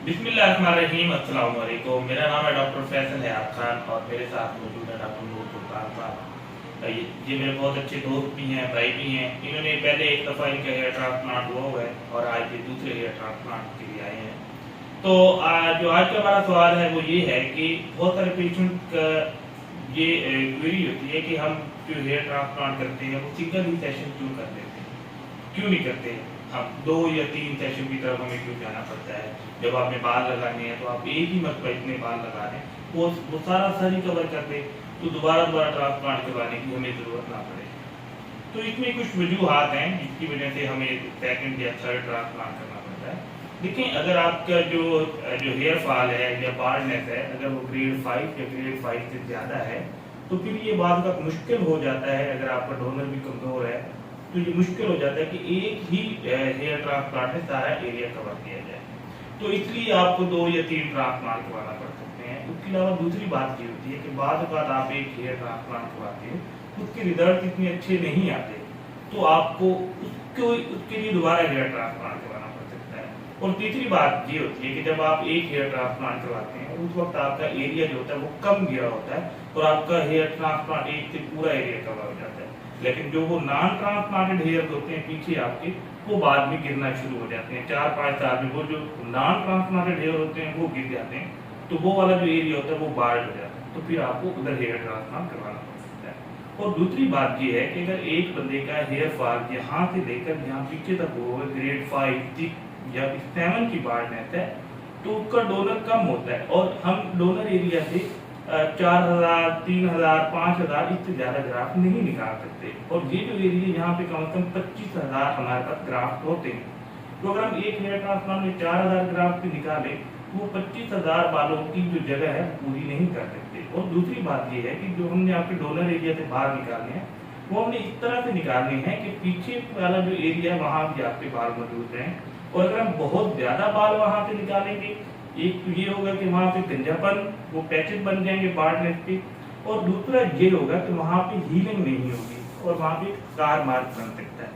बिस्मिल्लाहिर्रहमानिर्रहीम, अस्सलाम वालेकुम। मेरा नाम है डॉक्टर फैसल हयात खान और मेरे साथ मौजूद है डॉक्टर नूर सुल्तान साहब। ये मेरे बहुत अच्छे दोस्त भी हैं, भाई भी हैं। इन्होंने पहले एक दफ़ा इनका हेयर ट्रांसप्लांट हुआ है और आज ये दूसरे हेयर ट्रांसप्लांट के लिए आए हैं। तो जो आज का हमारा सवाल है वो ये है कि बहुत सारे पेशेंट का ये क्वेरी होती है कि हम जो हेयर ट्रांसप्लांट करते हैं वो सिंगल ही सेशन क्यों कर देते हैं, क्यों नहीं करते हैं हम 2 या 3 सेशन की तरफ हमें क्यों जाना पड़ता है। जब आपने बाल लगाने हैं तो आप एक ही मरतबा इतने बाल लगा दें, वो सारा सर ही कवर कर दे, तो दोबारा ट्रांसप्लांट करवाने की हमें ज़रूरत ना पड़े। तो इसमें कुछ वजूहात हैं जिसकी वजह से हमें सेकंड या थर्ड ट्रांसप्लांट करना पड़ता है। देखिए, अगर आपका जो जो हेयर फॉल है या बार्डनेस है, अगर वो ग्रेड 5 या ग्रेड 5 से ज़्यादा है तो फिर ये बाद का मुश्किल हो जाता है। अगर आपका डोनर भी कमज़ोर है तो ये मुश्किल हो जाता है कि एक ही हेयर ट्रांसप्लांट में सारा एरिया कवर किया जाए। तो इसलिए आपको 2 या 3 ट्रांसप्लांट करवाना पड़ सकते हैं। उसके अलावा दूसरी बात ये होती है कि बाद आप एक हेयर ट्रांसप्लांट करवाते हैं, उसके रिजल्ट इतने अच्छे नहीं आते, तो आपको उसके लिए दोबारा हेयर ट्रांसप्लांट करवाना पड़ सकता है। और तीसरी बात ये होती है कि जब आप एक हेयर ट्रांसप्लांट करवाते हैं उस वक्त आपका एरिया जो होता है वो कम गिरा होता है और आपका हेयर ट्रांसप्लांट एक से पूरा एरिया कवर हो जाता है। लेकिन जो वो नॉन ट्रांसप्लांटेड हेयर होते हैं पीछे आपके, वो बाद में गिरना शुरू हो जाते हैं। 4-5 साल में वो जो नॉन ट्रांसप्लांटेड हेयर होते हैं वो गिर जाते हैं, तो वो वाला जो एरिया होता है वो बार्ड हो जाता है, तो फिर आपको उधर हेयर ट्रांसप्लांट करवाना पड़ सकता है। और दूसरी बात ये है कि अगर एक बंदे का हेयर फॉल यहाँ से लेकर यहाँ पीछे तक हो ग्रेड 5, 6 या 7 की बार्डनेस है, तो उसका डोनर कम होता है और हम डोनर एरिया से 4000, 3000, 5000 इससे ज़्यादा ग्राफ्ट नहीं निकाल सकते। और ये जो एरिया यहाँ पे कम से कम 25,000 हमारे पास ग्राफ्ट होते हैं। तो अगर हम एक हेयर ट्रांसप्लांट में 4000 ग्राफ्ट निकालें, वो 25,000 बालों की जो जगह है पूरी नहीं कर सकते। और दूसरी बात ये है कि जो हमने आपके डोनर एरिया से बाहर निकालने हैं वो हमने इस तरह से निकालने हैं कि पीछे वाला जो एरिया है वहाँ भी आपके बाल मौजूद रहें। और अगर हम बहुत ज़्यादा बाल वहाँ से निकालेंगे, एक तो ये होगा कि वहाँ पे गंजापन, वो पैचेस बन जाएंगे बार्डनेस पे, और दूसरा ये होगा कि वहाँ पे हीलिंग नहीं होगी और वहाँ पे स्कार मार्क बन सकता है।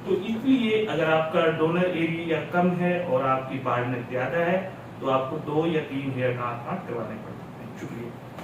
तो इसलिए अगर आपका डोनर एरिया कम है और आपकी बार्डनेस ज़्यादा है तो आपको 2 या 3 हेयर ट्रांसप्लांट करवाने पड़ सकते हैं। शुक्रिया।